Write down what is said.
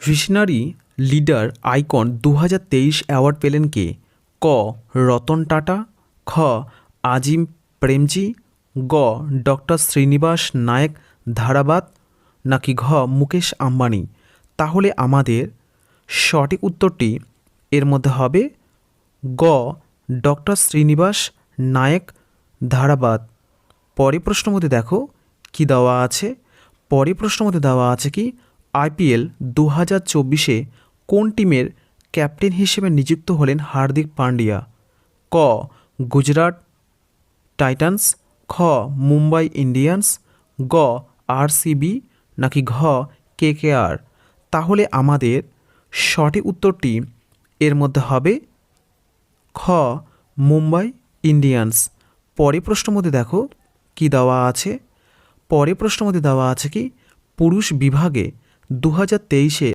Visionary leader icon 2023 award পেলেন কে? ক রতন টাটা, খ আজিম প্রেমজি, গ ডক্টর শ্রীনিবাস নায়েক ধারাবাত, নাকি ঘ মুকেশ আম্বানি? তাহলে আমাদের সঠিক উত্তরটি এর মধ্যে হবে গ ডক্টর শ্রীনিবাস নায়েক ধারাবাত। পরের প্রশ্নের মধ্যে দেখো কি দেওয়া আছে। পরের প্রশ্নের মধ্যে দেওয়া আছে কি আইপিএল 2024-এ কোন টিমের ক্যাপ্টেন হিসেবে নিযুক্ত হলেন হার্দিক পান্ডিয়া? ক গুজরাট টাইটান্স, খ মুম্বাই ইন্ডিয়ান্স, গ আরসিবি, নাকি ঘ কেকেআর? তাহলে আমাদের সঠিক উত্তরটি এর মধ্যে হবে খ মুম্বাই ইন্ডিয়ান্স। পরের প্রশ্নের মধ্যে দেখো কি দেওয়া আছে। পরের প্রশ্নের মধ্যে দেওয়া আছে কি পুরুষ বিভাগে 2023-এ